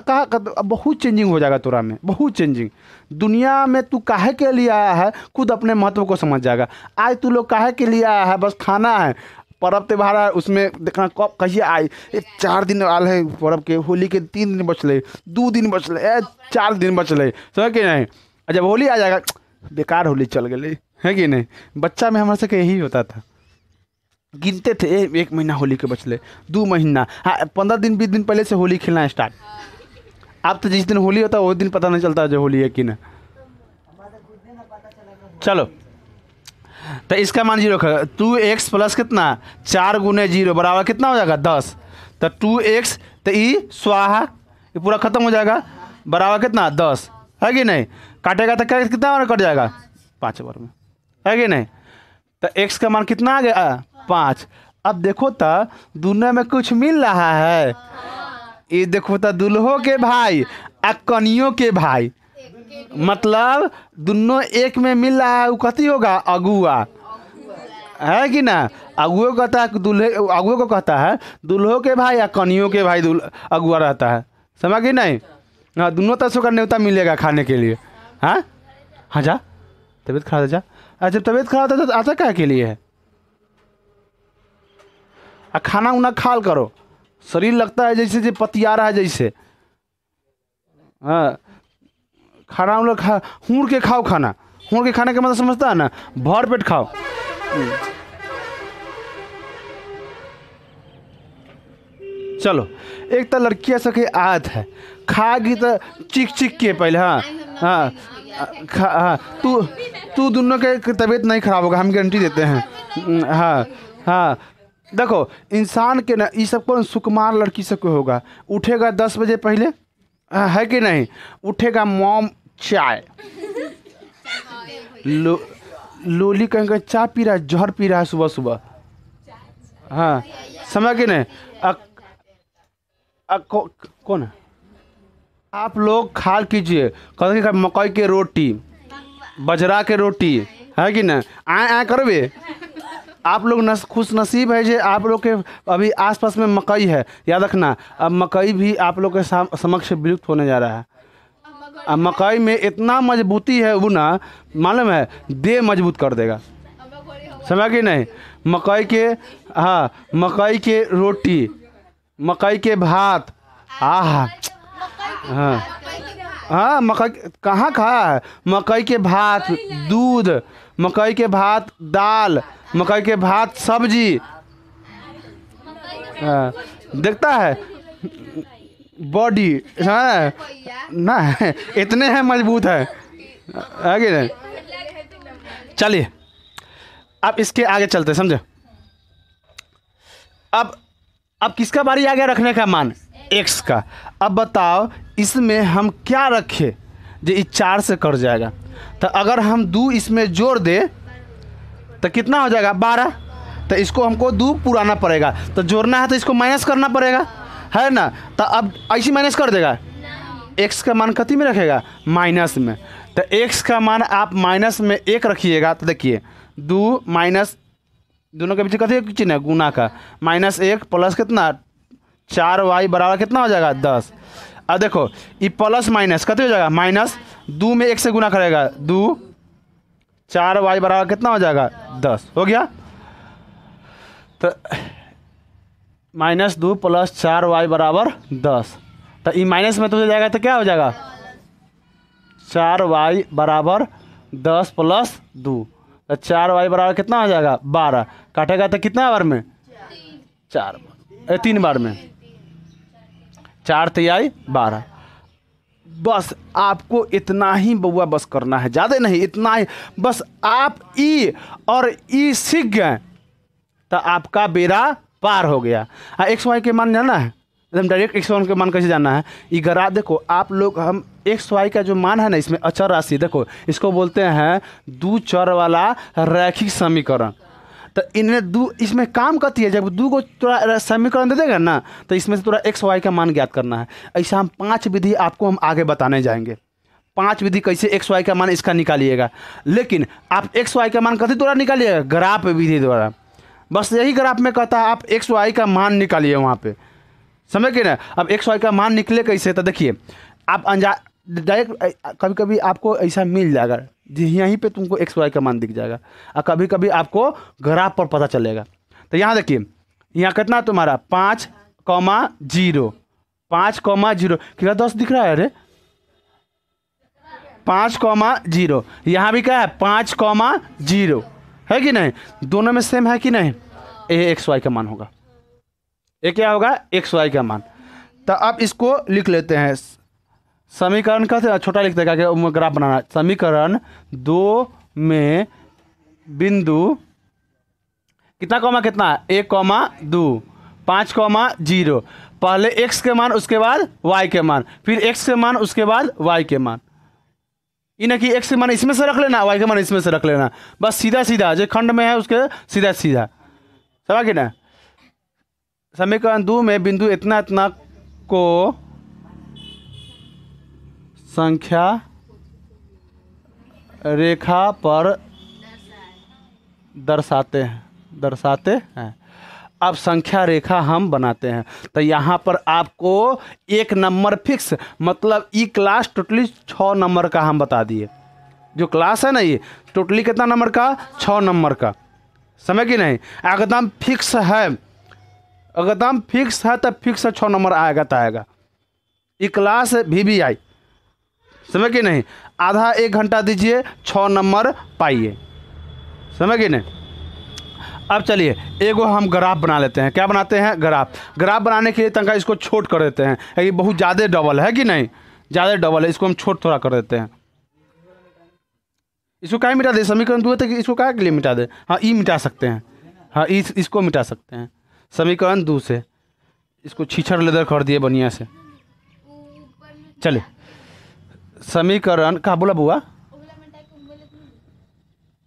कहा बहुत चेंजिंग हो जाएगा तोरा में, बहुत चेंजिंग। दुनिया में तू काहे के लिए आया है, खुद अपने महत्व को समझ जाएगा। आज तू लोग काहे के लिए आया है, बस खाना है, पर्व त्योहार है, उसमें देखना कब कहिए आए। 4 दिन आल है पर्व के, होली के 3 दिन बचले, 2 दिन बचले, 4 दिन बचले, समझ कि नहीं। जब होली आ जाएगा, बेकार होली चल गई है कि नहीं। बच्चा में हमारे से यही होता था, गिनते थे 1 महीना होली के बचले, 2 महीना, हाँ 15 दिन 20 दिन पहले से होली खेलना स्टार्ट। अब तो जिस दिन होली होता है उस दिन पता नहीं चलता जो होली है कि ना। चलो तो इसका मान 0 रखा, 2x प्लस कितना, 4 गुने 0 बराबर कितना हो जाएगा, 10। तो 2x, तो ई स्वाहा, ये पूरा खत्म हो जाएगा, बराबर कितना, 10 है कि नहीं। काटेगा तो क्या कितना बार कट जाएगा, 5 बार में, है कि नहीं। तो x का मान कितना आ गया, 5। अब देखो तो दुनिया में कुछ मिल रहा है, ये देखो तो दुल्हो के भाई आ कनियों के भाई, मतलब दोनों एक में मिल रहा है। वो कथी होगा, अगुआ, है कि ना। अगुओं कहता है दूल्हे, अगुओं को कहता है दुल्हो के भाई या कनियों के भाई अगुआ रहता है, समझ कि नहीं। हाँ दोनों तरह का न्योता मिलेगा खाने के लिए। हाँ हाँ जा, तबीयत खराब है जा। जब तबीयत खराब होता है तो आता क्या के लिए है, खाना उना खाल करो, शरीर लगता है जैसे जो पतिया रहा है जैसे। हाँ खाना उन लोग हूर के खाओ, खाना हूर के खाने का मतलब समझता है ना, भर पेट खाओ। चलो एक तो लड़कियां सबके आदत है, खाएगी तो चिक चिक के पहले। हाँ हाँ हाँ, तू दोनों के तबीयत नहीं खराब होगा, हम गारंटी देते हैं। हाँ हाँ देखो इंसान के ना, ये सब कौन सुकुमार लड़की सबको होगा, उठेगा 10 बजे पहले, है कि नहीं, उठेगा मॉम चाय, लोली कहेंगे चाय पी रहा है, जहर पी रहा है सुबह सुबह। हाँ समझ कि नहीं। कौन है, आप लोग खाल कीजिए, कहेंगे मकई के रोटी, बजरा के रोटी, है कि ना। आए करबे, आप लोग खुश नसीब है जो आप लोग के अभी आसपास में मकई है, याद रखना। अब मकई भी आप लोग के समक्ष विलुप्त होने जा रहा है। अब मकई में इतना मजबूती है, वो ना मालूम है, देह मजबूत कर देगा, समझ कि नहीं। मकई के, हाँ मकई के रोटी, मकई के भात, हाँ हाँ मकई कहाँ खाया है, मकई के भात दूध, मकई के भात दाल, मकई के भात सब्जी। देखता है बॉडी, हाँ ना इतने हैं मजबूत है, आगे नहीं। चलिए अब इसके आगे चलते, समझे। अब किसका बारी आ गया रखने का मान, x का। अब बताओ इसमें हम क्या रखें जो इस 4 से कट जाएगा। तो अगर हम 2 इसमें जोड़ दे तो कितना हो जाएगा, 12। तो इसको हमको 2 पुराना पड़ेगा, तो जोड़ना है तो इसको माइनस करना पड़ेगा। है ना। तो अब ऐसी माइनस कर देगा, एक्स का मान कति में रखेगा, माइनस में। तो एक्स का मान आप माइनस में 1 रखिएगा तो देखिए 2 माइनस, दोनों के बीच कति चिन्ह है, गुना का, -1 प्लस कितना 4y बराबर कितना हो जाएगा 10। अब देखो ये प्लस माइनस कति हो जाएगा, -2 में 1 से गुना करेगा 2, 4y बराबर कितना हो जाएगा 10, हो गया। तो -2 प्लस 4y बराबर 10। तो ये माइनस में तो हो जाएगा तो क्या हो जाएगा 4y बराबर 10 प्लस 2, तो 4y बराबर कितना हो जाएगा 12। काटेगा तो कितना बार में 3 बार में, 4 तिहाई 12। बस आपको इतना ही बउआ बस करना है, ज़्यादा नहीं, इतना ही बस। आप ई और ई सीख गए तो आपका बेड़ा पार हो गया। एक्स वाई के मान जानना है, एकदम डायरेक्ट एक्स वाई के मान कैसे जानना है, ये ग्राफ देखो आप लोग। हम एक्स वाई का जो मान है ना, इसमें अचर राशि देखो, इसको बोलते हैं दो चर वाला रैखिक समीकरण। तो इन्हें इसमें काम करती है, जब दो को थोड़ा समीकरण दे देगा ना, तो इसमें से थोड़ा एक्स वाई का मान ज्ञात करना है। ऐसा हम 5 विधि आपको हम आगे बताने जाएंगे, 5 विधि कैसे एक्स वाई का मान इसका निकालिएगा। लेकिन आप एक्स वाई का मान कथी द्वारा निकालिएगा, ग्राफ विधि द्वारा। बस यही ग्राफ में कहता है आप एक्स वाई का मान निकालिए वहाँ पे, समझ गए ना। अब एक्स वाई का मान निकले कैसे, तो देखिए आप डायरेक्ट कभी कभी आपको ऐसा मिल जाएगा, यहीं पे तुमको एक्स वाई का मान दिख जाएगा, और कभी कभी आपको ग्राफ पर पता चलेगा। तो यहाँ देखिए, यहाँ कितना तुम्हारा 5,0, 5,0 क्या 10 दिख रहा है, अरे 5,0। यहाँ भी क्या है 5,0 है कि नहीं, दोनों में सेम है कि नहीं, ये एक्स वाई का मान होगा। ये क्या होगा, एक्स वाई का मान। तो अब इसको लिख लेते हैं, समीकरण का छोटा लिखते हैं क्या, ग्राफ बनाना। समीकरण 2 में बिंदु कितना कॉमा कितना, 1,2, 5,0, पहले x के मान उसके बाद y के मान, फिर x के मान उसके बाद y के मान। इन्हें कि x के मान इसमें से रख लेना, y के मान इसमें से रख लेना, बस सीधा सीधा जो खंड में है उसके सीधा सीधा, समझ गए ना। समीकरण 2 में बिंदु इतना इतना को संख्या रेखा पर दर्शाते हैं। अब संख्या रेखा हम बनाते हैं, तो यहाँ पर आपको एक नंबर फिक्स, मतलब ई क्लास टोटली 6 नंबर का हम बता दिए। जो क्लास है ना ये टोटली कितना नंबर का, 6 नंबर का, समझ कि नहीं। एकदम फिक्स है, एकदम फिक्स है, तब फिक्स 6 नंबर आएगा तो आएगा। ई क्लास VBI, समझ कि नहीं। आधा 1 घंटा दीजिए, 6 नंबर पाइए, समझ कि नहीं। अब चलिए एगो हम ग्राफ बना लेते हैं। क्या बनाते हैं, ग्राफ बनाने के लिए तंका इसको छोट कर देते हैं, ये बहुत ज़्यादा डबल है कि नहीं, ज़्यादा डबल है, इसको हम छोट थोड़ा कर देते हैं। इसको क्या मिटा दे, समीकरण 2 तक इसको क्या के लिए मिटा दे, हाँ ई मिटा सकते हैं, हाँ इसको मिटा सकते हैं समीकरण 2 से। इसको छीछड़ लेदर कर दिए बढ़िया से। चलिए समीकरण का बोला बुआ,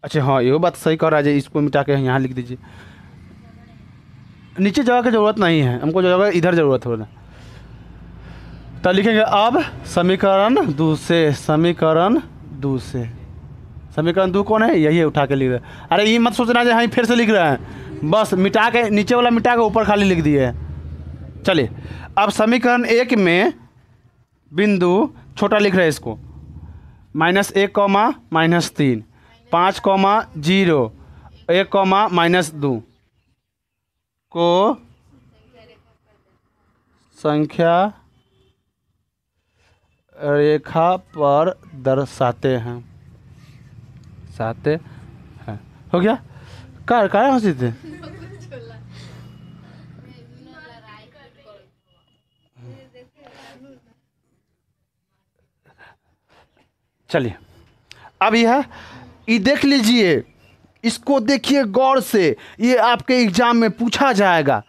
अच्छा हाँ ये बात सही कर रहा है, इसको मिटा के यहाँ लिख दीजिए। नीचे जगह की ज़रूरत नहीं है हमको, जगह इधर ज़रूरत हो। तो लिखेंगे अब समीकरण 2 से, समीकरण 2 कौन है, यही है, उठा के लिख रहे। अरे ये मत सोचना जो हाँ फिर से लिख रहे हैं, बस मिटा के नीचे वाला मिटा के ऊपर खाली लिख दिए। चलिए अब समीकरण 1 में बिंदु छोटा लिख रहे हैं इसको, -1, -3, 5,0, 1, -2 को संख्या रेखा पर दर्शाते हैं, हो गया। क्या हंसी थे, चलिए अब यह देख लीजिए, इसको देखिए गौर से, ये आपके एग्जाम में पूछा जाएगा,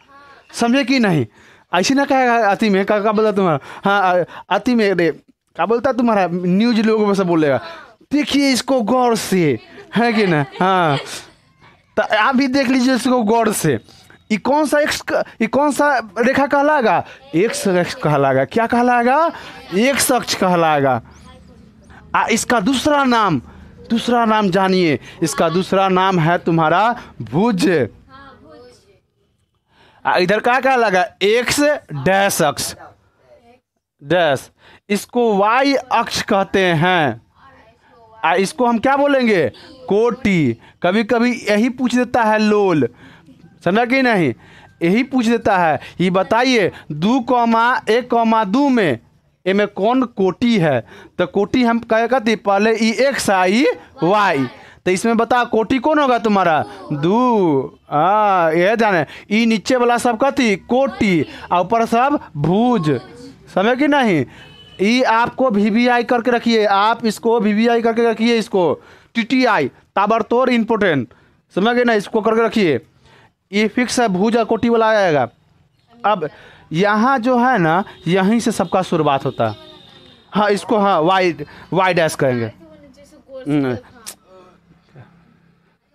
समझे कि नहीं। ऐसे ना कहेगा अति में क्या बोलता तुम्हारा, हाँ अति में रे क्या बोलता तुम्हारा, न्यूज लोगों में से बोलेगा। देखिए इसको गौर से, है कि ना, हाँ तो आप भी देख लीजिए इसको गौर से। ये कौन सा ये कौन सा रेखा कहलाएगा? एक्स अक्ष कहलाएगा। क्या कहलाएगा? एक्स अक्ष कहलाएगा। इसका दूसरा नाम जानिए। इसका दूसरा नाम है तुम्हारा भुज। इधर क्या कहलाएगा? एक्स डैश अक्ष डैश। इसको वाई अक्ष कहते हैं। इसको हम क्या बोलेंगे? कोटि। कभी कभी यही पूछ देता है लोल, समझा कि नहीं? यही पूछ देता है, ये बताइए 2,1,2 में में कौन कोटि है? तो कोटि हम क्या कहते पहले ई एक्स आई वाई, तो इसमें बता कोटि कौन होगा तुम्हारा? 2। यह जाने ई नीचे वाला सब कहती कोटि और ऊपर सब भुज, समझे कि नहीं? ई आपको VVI करके रखिए, आप इसको VVI करके रखिए, इसको TTI ताबड़तोड़ इम्पोर्टेंट, समझ गए ना? इसको करके रखिए, ये फिक्स है, भुज और कोटि वाला आएगा। अब यहाँ जो है ना, यहीं से सबका शुरुआत होता है। हाँ इसको हाँ वाई डैश कहेंगे।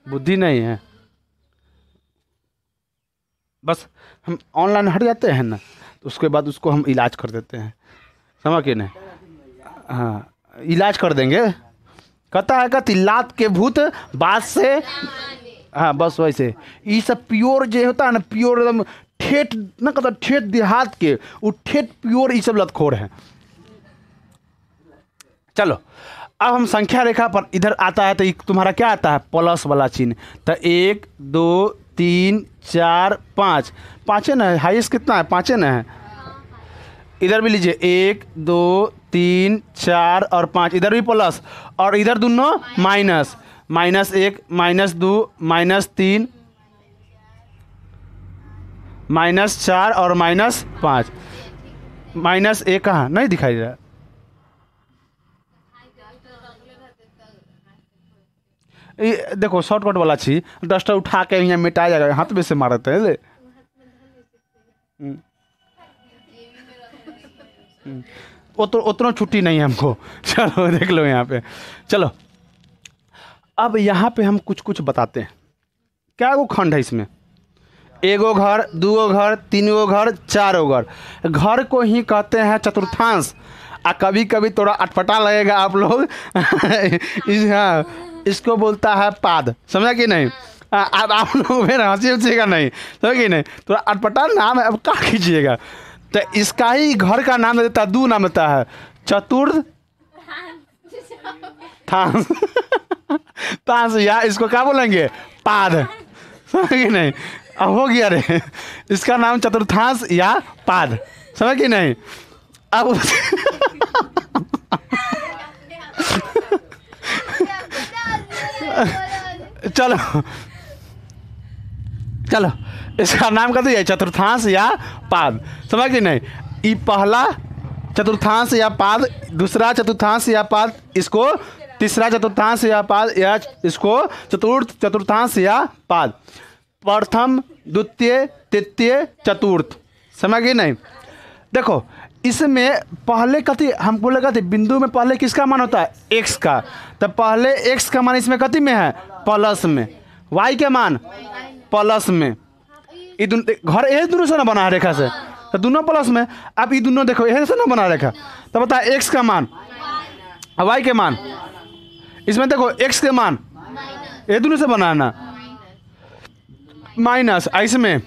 बुद्धि नहीं है, बस हम ऑनलाइन हट जाते हैं ना, तो उसके बाद उसको हम इलाज कर देते हैं, समझ के नहीं? हाँ इलाज कर देंगे। कहता है कहती लात के भूत बात से, हाँ बस वैसे ये सब प्योर जो होता है ना, प्योर एकदम ठेठ ना, कहता ठेठ देहात के, वो ठेठ प्योर ये सब लतखोर है। चलो अब हम संख्या रेखा पर इधर आता है, तो तुम्हारा क्या आता है? प्लस वाला चिन्ह। तो 1 2 3 4 5, पाँचे ना है, हाईएस्ट कितना है? 5 ना है। इधर भी लीजिए 1 2 3 4 और 5, इधर भी प्लस और इधर दोनों माइनस, -1 -2 -3 -4 और -5। -1 कहाँ नहीं दिखाई दे रहा? ये देखो शॉर्टकट वाला छी, डस्टर उठा के यहाँ मिटा जाएगा, हाथ में से मारते हैं ले। उतना छुट्टी नहीं है हमको। चलो देख लो यहाँ पे। चलो अब यहाँ पे हम कुछ बताते हैं। क्या वो खंड है इसमें? 1 घर 2 घर 3 घर 4 घर। घर को ही कहते हैं चतुर्थांश। कभी कभी थोड़ा अटपटा लगेगा आप लोग हाँ इसको बोलता है पाद, समझा कि नहीं? अब आप लोग फिर हंसी उठेगा नहीं, समझ कि नहीं? थोड़ा अटपटा नाम है, अब क्या कीजिएगा? तो इसका ही घर का नाम देता है, नाम देता है चतुर्थ थांस तांस, या इसको क्या बोलेंगे? पाद, समझ कि नहीं? अब हो गया रे, इसका नाम चतुर्थांश या पाद, समझ कि नहीं? अब चलो चलो इसका नाम कहते हैं चतुर्थांश या पाद, समझ कि नहीं? ये पहला चतुर्थांश या पाद, दूसरा चतुर्थांश या पाद, इसको तीसरा चतुर्थांश या पाद, या इसको चतुर्थ चतुर्थांश या पाद। प्रथम द्वितीय तृतीय चतुर्थ, समझ गए नहीं? देखो इसमें पहले कथी हम बोले कहते बिंदु में पहले किसका मान होता है? एक्स का। तो पहले एक्स का मान इसमें कथी में है? प्लस में। वाई के मान प्लस में। ये घर यही दोनों से ना बना है रेखा से, तो दोनों प्लस में। अब ये दोनों देखो यही से ना बना रेखा, तो बता एक्स का मान वाई के मान, इसमें देखो एक्स के मान ये दोनों से बनाना माइनस, इसमें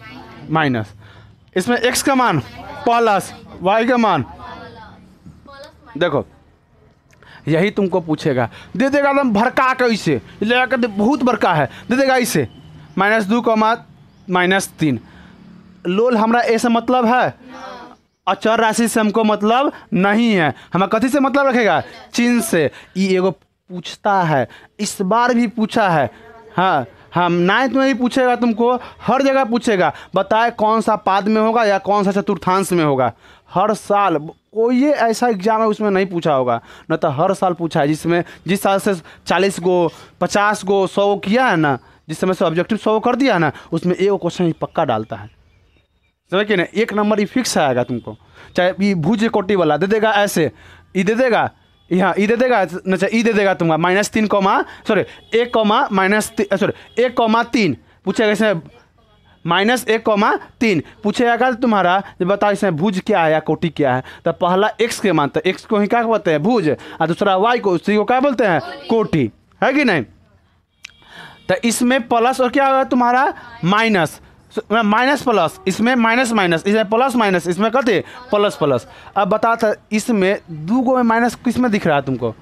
माइनस, इसमें एक्स का मान प्लस, वाई का मान देखो यही तुमको पूछेगा, दे देगा एकदम भड़का के इसे लेकर बहुत बड़का है, दे देगा इसे -2, -3। लोल हमरा ऐसे मतलब है, अचर राशि से हमको मतलब नहीं है। हमें कथी से मतलब रखेगा? चिन्ह से। ये एगो पूछता है, इस बार भी पूछा है। हाँ हम 9th में ही पूछेगा तुमको, हर जगह पूछेगा, बताए कौन सा पाद में होगा या कौन सा चतुर्थांश में होगा। हर साल कोई ये ऐसा एग्जाम है उसमें नहीं पूछा होगा, न तो हर साल पूछा है। जिसमें जिस साल से 40 गो 50 गो 100 किया है ना, जिस समय से ऑब्जेक्टिव 100 कर दिया है ना, उसमें एक क्वेश्चन ही पक्का डालता है, समझ के ना? 1 नंबर ही फिक्स आएगा तुमको। चाहे ये भुज कोटि वाला दे देगा ऐसे, ये दे देगा यहाँ, ई दे देगा न, ई दे देगा तुमका -3 1 -3 पूछेगा इसमें -1, 3 पूछेगा तुम्हारा जब बताओ इसमें भुज क्या है या कोटि क्या है, तो पहला x के मान, तो x को ही क्या बोलते हैं भुज, और दूसरा y को, उसी को क्या बोलते हैं कोटि, है कि नहीं। तो इसमें प्लस और क्या होगा तुम्हारा माइनस, माइनस प्लस, इसमें माइनस माइनस, इसमें प्लस माइनस, इसमें कहते प्लस प्लस। अब बता था इसमें दो गो में माइनस किस में दिख रहा है तुमको,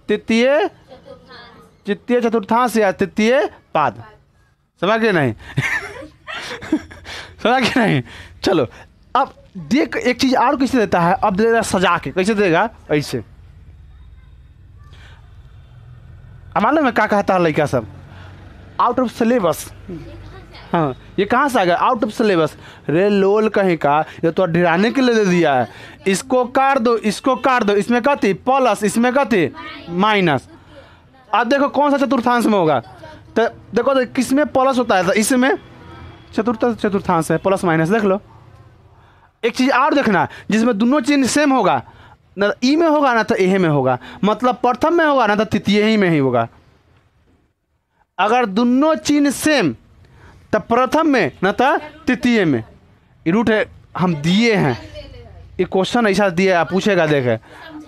तृतीय चतुर्थांश या तृतीय पाद, समझ गए नहीं समझ गए नहीं। चलो अब देख एक चीज और कैसे देता है, अब देगा सजा के, कैसे देगा ऐसे। अब मालूम है क्या कहता है लड़का सब, आउट ऑफ सिलेबस। हाँ ये कहाँ से आ गया आउट ऑफ सिलेबस, रे लोल कहीं का, ये तो डराने के लिए दे दिया है। इसको काट दो, इसको काट दो, इसमें कहती प्लस, इसमें कहती माइनस। अब देखो कौन सा चतुर्थांश में होगा, तो देखो तो किस में प्लस होता है, तो इसमें चतुर्थांश है, प्लस माइनस देख लो। एक चीज और देखना, जिसमें दोनों चिन्ह सेम होगा, ना ई में होगा ना तो ए में होगा, मतलब प्रथम में होगा ना तो तृतीय ही में ही होगा। अगर दोनों चिन्ह सेम तो प्रथम में न तो तृतीय में। ये रूट है हम दिए हैं, ये क्वेश्चन ऐसा दिया आप पूछेगा देखे।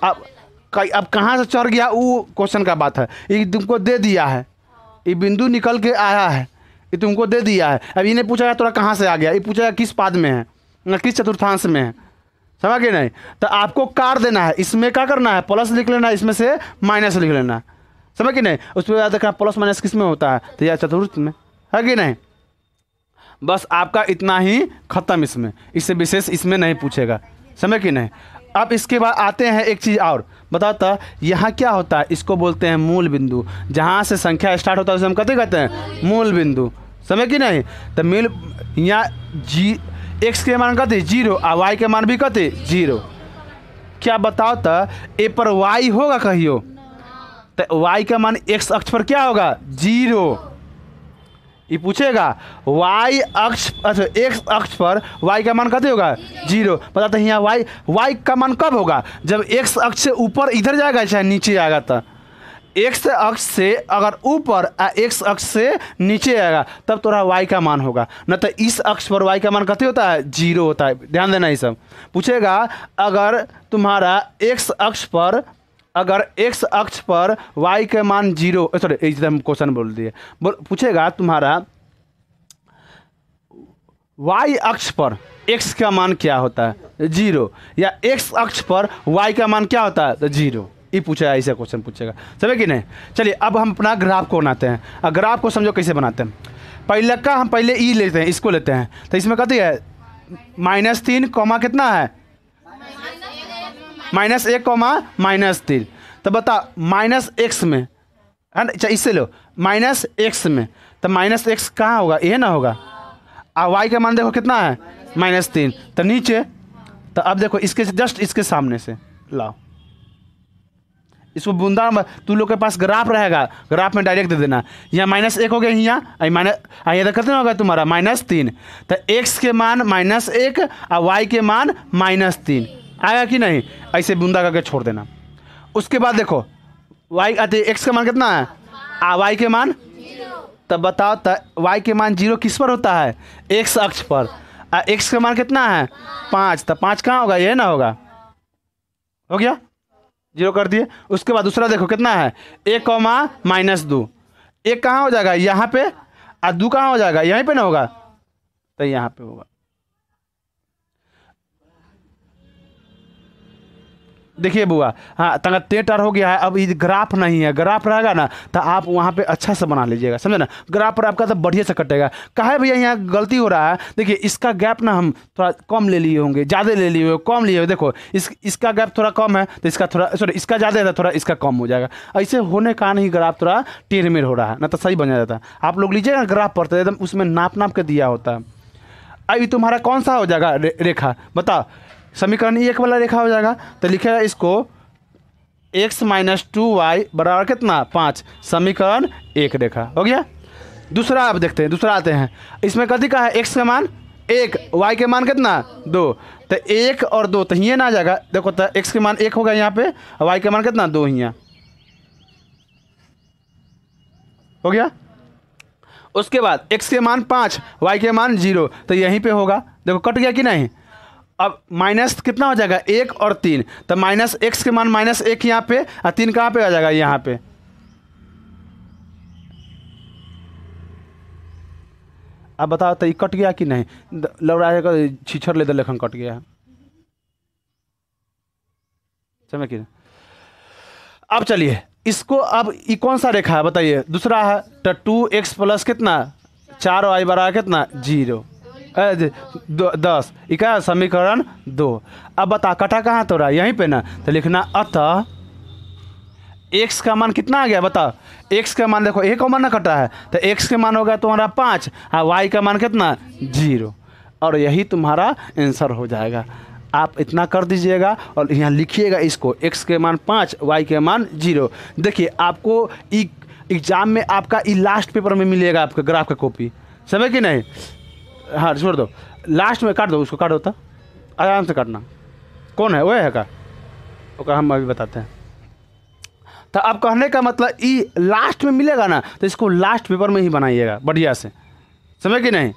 अब कहाँ से चढ़ गया वो क्वेश्चन का बात है, ये तुमको दे दिया है, ये बिंदु निकल के आया है, ये तुमको दे दिया है। अब इन्हें पूछेगा तोरा कहाँ से आ गया, ये पूछेगा किस पाद में है ना किस चतुर्थांश में है, समझ गए नहीं। तो आपको काट देना है, इसमें क्या करना है प्लस लिख लेना, इसमें से माइनस लिख लेना, समझ गए नहीं। उस पर याद रखना प्लस माइनस किस में होता है, तो यह चतुर्थ में है कि नहीं। बस आपका इतना ही खत्म, इसमें इससे विशेष इसमें नहीं पूछेगा, समझ कि नहीं। अब इसके बाद आते हैं एक चीज़ और बताता, यहाँ क्या होता है, इसको बोलते हैं मूल बिंदु। जहाँ से संख्या स्टार्ट होता है उसे हम कहते हैं मूल बिंदु, समझ कि नहीं। तो मूल यहाँ x के मान कहते 0 और y के मान भी कहते 0। क्या बताओ तो ए पर y होगा कहियो, तो y का मान x अक्ष पर क्या होगा 0। ये पूछेगा y अक्ष, अच्छा x अक्ष पर y का मान कहते होगा 0। बताते हैं यहाँ y का मान कब होगा, जब x अक्ष से ऊपर इधर जाएगा चाहे नीचे आएगा। तो x अक्ष से अगर ऊपर x अक्ष से नीचे आएगा तब थोड़ा y का मान होगा, न तो इस अक्ष पर y का मान कहते होता है 0 होता है। ध्यान देना ये सब। पूछेगा अगर तुम्हारा x अक्ष पर, अगर x अक्ष पर y के मान 0, सॉरी एकदम क्वेश्चन बोल दिए, पूछेगा तुम्हारा y अक्ष पर x का मान क्या होता है 0, या x अक्ष पर y का मान क्या होता है 0। ये पूछेगा, ऐसा क्वेश्चन पूछेगा, समझे कि नहीं। चलिए अब हम अपना ग्राफ को बनाते हैं। अब ग्राफ को समझो कैसे बनाते हैं। पहले का हम पहले ई लेते हैं, इसको लेते हैं, तो इसमें कहती है -3 कॉमा कितना है -1 कॉमा -3। तो बता -x में है ना, इससे लो -x में, तो -x कहाँ होगा, ये ना होगा। और y का मान देखो कितना है -3, तो नीचे। तो अब देखो इसके जस्ट इसके सामने से लाओ, इसको बूंदा तू लोग के पास ग्राफ रहेगा, ग्राफ में डायरेक्ट दे देना। यहाँ -1 हो गया, यहाँ माइनस यहाँ कितना होगा तुम्हारा -3। तो x के मान -1 और y के मान -3 आएगा कि नहीं, ऐसे बूंदा करके छोड़ देना। उसके बाद देखो y आते x का मान कितना है और y के मान, तब बताओ तो y के मान 0 किस पर होता है x अक्ष पर, और x का मान कितना है 5, तो 5 कहाँ होगा, ये ना होगा, हो गया 0 कर दिए। उसके बाद दूसरा देखो कितना है 1 कॉमा -2, 1 कहाँ हो जाएगा यहाँ पे, और 2 कहाँ हो जाएगा यहीं पे ना होगा, तो यहाँ पे होगा। देखिए बुआ, हाँ तंग टेटर हो गया है। अब ये ग्राफ नहीं है, ग्राफ रहेगा ना तो आप वहाँ पे अच्छा से बना लीजिएगा, समझे ना। ग्राफ पर आपका तो बढ़िया से कटेगा। काहे भैया यहाँ गलती हो रहा है, देखिए इसका गैप ना हम थोड़ा कम ले लिए होंगे, ज़्यादा ले लिए हो, कम लिए हो। देखो इसका गैप थोड़ा कम है तो इसका थोड़ा, सॉरी इसका ज़्यादा है तो थोड़ा इसका कम हो जाएगा। ऐसे होने का नहीं, ग्राफ थोड़ा टेढ़मेढ़ हो रहा है ना, तो सही बन जाता है। आप लोग लीजिएगा ग्राफ पर तो एकदम उसमें नाप के दिया होता है। अभी तुम्हारा कौन सा हो जाएगा रेखा बताओ, समीकरण 1 वाला रेखा हो जाएगा। तो लिखेगा इसको x - 2y बराबर कितना 5, समीकरण 1 रेखा हो गया। दूसरा आप देखते हैं, दूसरा आते हैं। इसमें कथी का है, x का मान 1, y के मान कितना 2, तो 1 और 2 तो ये ना आ जाएगा। देखो तो x के मान 1 होगा यहाँ पे और y के मान कितना 2 यहाँ हो गया। उसके बाद x के मान 5, y के मान 0, तो यहीं पे होगा। देखो कट गया कि नहीं। अब माइनस कितना हो जाएगा 1 और 3, तो माइनस x के मान -1 यहाँ पे और 3 कहाँ पे आ जाएगा यहाँ पे। अब बताओ तो ये कट गया कि नहीं। लग रहा है छीछर ले दे लेखन कट गया है, समझ कि। अब चलिए इसको, अब ये कौन सा रेखा है बताइए, दूसरा है। तो 2x प्लस कितना 4y बराबर कितना 0 10, ये क्या समीकरण 2। अब बता कटा कहाँ तो रहा यहीं पे ना, तो लिखना अतः x का मान कितना आ गया बता। x का मान देखो एक कॉमन ना कटा है, तो x के मान होगा तुम्हारा 5 और y का मान कितना 0, और यही तुम्हारा आंसर हो जाएगा। आप इतना कर दीजिएगा और यहाँ लिखिएगा इसको, x के मान 5 y के मान 0। देखिए आपको एग्जाम में आपका ये लास्ट पेपर में मिलेगा आपके ग्राफ का कॉपी, समझ कि नहीं। हाँ छोड़ दो, लास्ट में काट दो, उसको काट दो तो आराम से काटना। कौन है वो है का, ओका हम अभी बताते हैं। तो अब कहने का मतलब ये लास्ट में मिलेगा ना, तो इसको लास्ट पेपर में ही बनाइएगा बढ़िया से, समझ कि नहीं।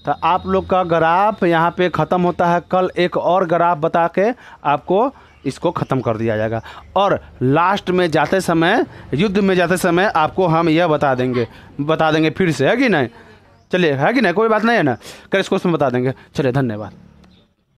तो आप लोग का ग्राफ यहाँ पे ख़त्म होता है। कल एक और ग्राफ बता के आपको इसको ख़त्म कर दिया जाएगा, और लास्ट में जाते समय, युद्ध में जाते समय आपको हम यह बता देंगे फिर से, है कि नहीं। चलिए, है कि नहीं, कोई बात नहीं है ना, कर इसको उसमें बता देंगे। चलिए धन्यवाद।